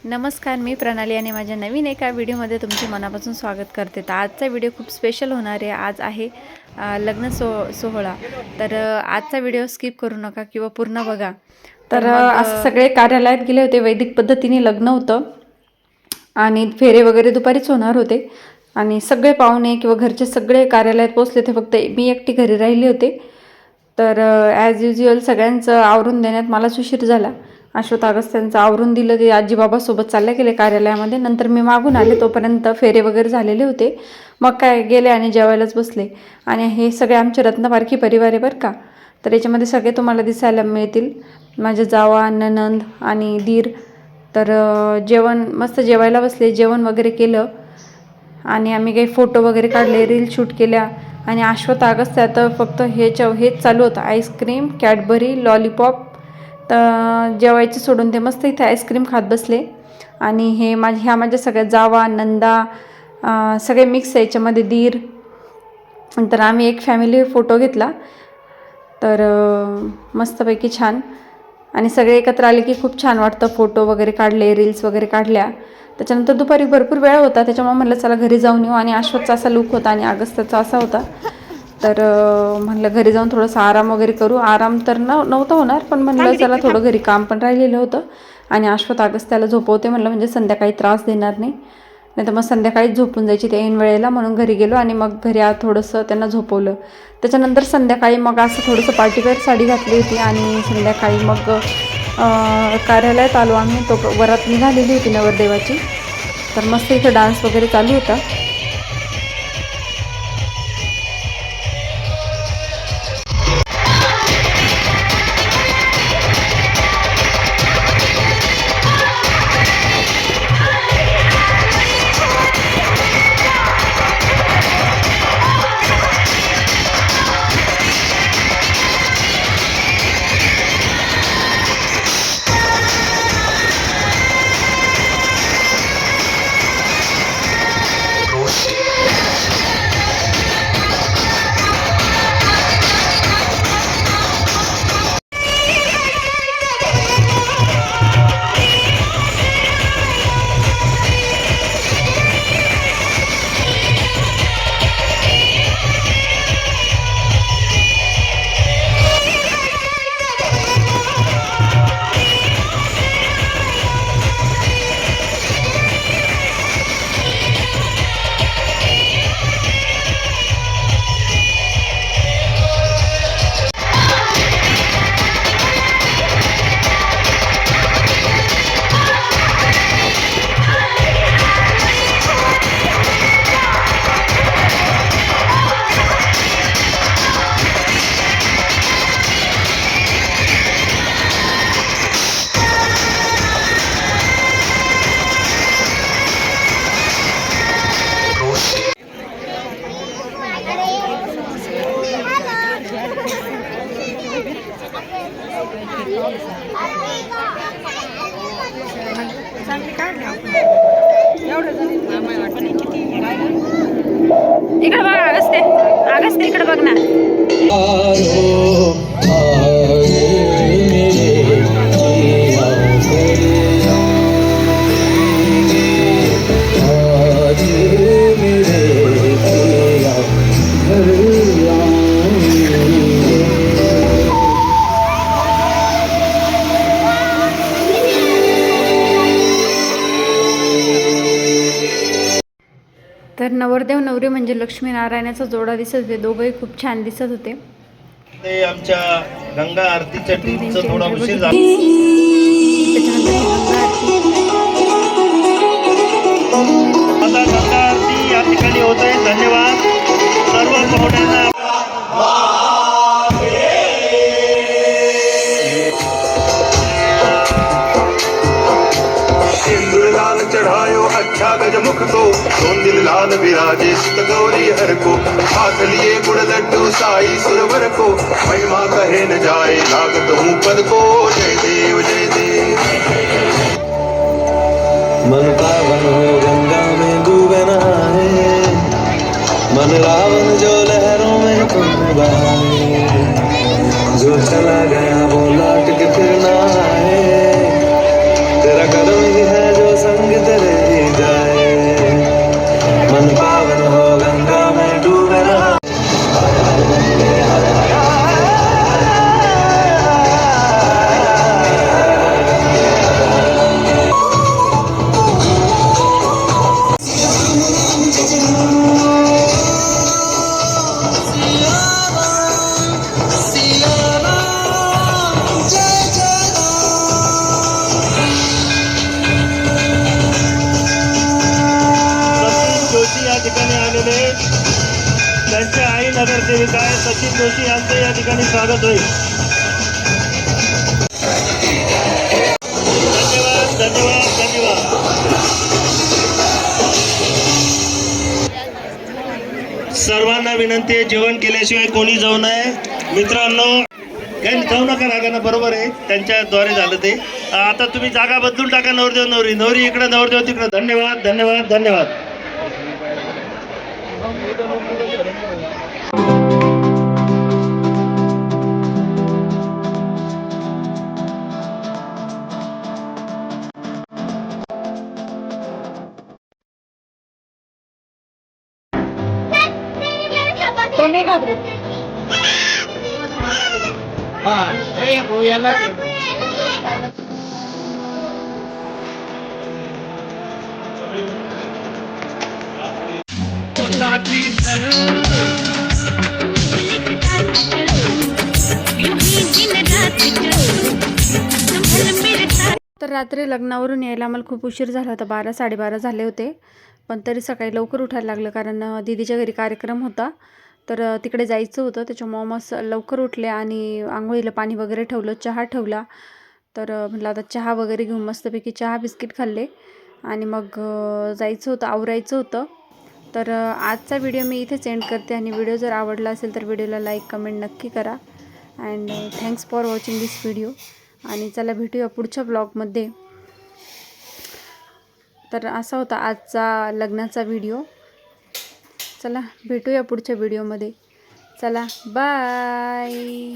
नमस्कार, मी प्रणाली आणि माझ्या नवीन एका व्हिडिओमध्ये तुमचे मनापासून स्वागत करते। तर आजचा व्हिडिओ खूप स्पेशल होणार आहे। आज आहे लग्न सोहळा। तर आजचा व्हिडिओ स्किप करू नका किंवा पूर्ण बघा। तर आज सगळे कार्यालयात गेले होते। वैदिक पद्धतीने लग्न होतं आणि फेरे वगैरे दुपारीच होणार होते आणि सगळे पाहुणे किंवा घरचे सगळे कार्यालयात पोहोचले ते, फक्त मी एकटी घरी राहिली होते। तर ॲज युज्युअल सगळ्यांचं आवरून देण्यात मलाच उशीर झाला। अश्वथ अगस्त्यांचं आवरून दिलं, ते आजी बाबासोबत चालले गेले कार्यालयामध्ये। नंतर मी मागून आले, तोपर्यंत फेरे वगैरे झालेले होते। मग काय गेले आणि जेवायलाच बसले। आणि हे सगळे आमचे रत्नपारखी परिवार आहे बरं का। तर याच्यामध्ये सगळे तुम्हाला दिसायला मिळतील, माझे जावा, ननंद आणि दीर। तर जेवण मस्त जेवायला बसले, जेवण वगैरे केलं आणि आम्ही काही फोटो वगैरे काढले, रील शूट केल्या। आणि अश्वथ अगस्त्या तर फक्त हेच चालू होतं, आईस्क्रीम, कॅडबरी, लॉलीपॉप। तर जेवायचं सोडून ते मस्त इथे आईस्क्रीम खात बसले। आणि ह्या माझ्या सगळ्या जावा, नंदा, सगळे मिक्स आहे याच्यामध्ये, दीर। नंतर आम्ही एक फॅमिली फोटो घेतला, तर मस्तपैकी छान। आणि सगळे एकत्र आले की खूप छान वाटतं, फोटो वगैरे काढले, रील्स वगैरे काढल्या। त्याच्यानंतर दुपारी भरपूर वेळ होता, त्याच्यामुळे म्हटलं चला घरी जाऊन येऊ। आणि अश्वथचा असा लुक होता आणि अगस्त्याचा असा होता। तर म्हटलं घरी जाऊन थोडासा आराम वगैरे करू। आराम तर नव्हतं होणार, पण म्हटलं चला थोडं घरी काम पण राहिलेलं होतं। आणि अश्वथ अगस्त्याला झोपवते म्हटलं, म्हणजे संध्याकाळी त्रास देणार नाही तर मग संध्याकाळीच झोपून जायची ते ऐन वेळेला, म्हणून घरी गेलो आणि मग घरी थोडंसं त्यांना झोपवलं। त्याच्यानंतर संध्याकाळी मग असं थोडंसं पार्टीवेअर साडी घातली होती आणि संध्याकाळी मग कार्यालयात आलो आम्ही। तो वरात निघालेली होती नवरदेवाची, तर मस्त इथं डान्स वगैरे चालू होता। इकडे बघ अगस्त्य इकडे बघ ना। तर नवरदेव नवरी म्हणजे लक्ष्मीनारायणाचा जोडा दिसत होते, दोघंही खूप छान दिसत होते। ते आमच्या गंगा आरतीच्या टीमचं थोडा उशीर झाला। आता गंगा आरती या ठिकाणी होत आहे। धन्यवाद सर्व पाहुण्यांना। लाल चढ़ायो अच्छा गजमुख को, सोन दिल लाल विराजे सुत गौरी हर को। हाथ लिए गुड़ लड्डू साई सुरवर को, महिमा कहे न जाए लागत हूँ पद को। जय देव जय देव। मन पावन हो गंगा में डूबे नहाए, मन रावण जो लहरों में तुम बहाए। जो चला गया वो लौट के फिर ना आए, तेरा कदम ही है जो नगरसेविका आहे सचिन जोशी यांचं या ठिकाणी स्वागत होईल. धन्यवाद धन्यवाद धन्यवाद. सर्वांना विनंती आहे, जेवण केल्याशिवाय कोणी जाऊ नये. मित्रांनो काही जाऊ नका रागानं, बरोबर आहे, त्यांच्याद्वारे झालं ते. आता तुम्ही जागा बदलून टाका. नवरदेव नवरी, नवरी इकडं नवरदेव तिकडं. धन्यवाद धन्यवाद धन्यवाद. तर रात्री लग्नावरून यायला आम्हाला खूप उशीर झाला होता, 12-12:30 झाले होते. पण तरी सकाळी लवकर उठायला लागलं, कारण दीदीच्या घरी कार्यक्रम होता. तर तिकडे जायचं होतं, त्याच्यामुळं मग लवकर उठले आणि आंघोळीला पाणी वगैरे ठेवलं, चहा ठेवला. तर म्हटलं आता चहा वगैरे घेऊन मस्तपैकी चहा बिस्किट खाल्ले आणि मग जायचं होतं, आवरायचं होतं. तर आजचा व्हिडिओ मी इथेच एंड करते. आणि व्हिडिओ जर आवडला असेल तर व्हिडिओला लाईक कमेंट नक्की करा. And thanks for watching this video. आणि चला भेटूया पुढच्या ब्लॉगमध्ये. तर असा होता आजचा लग्नाचा व्हिडिओ. चला भेटूया पुढच्या व्हिडिओमध्ये. चला बाय.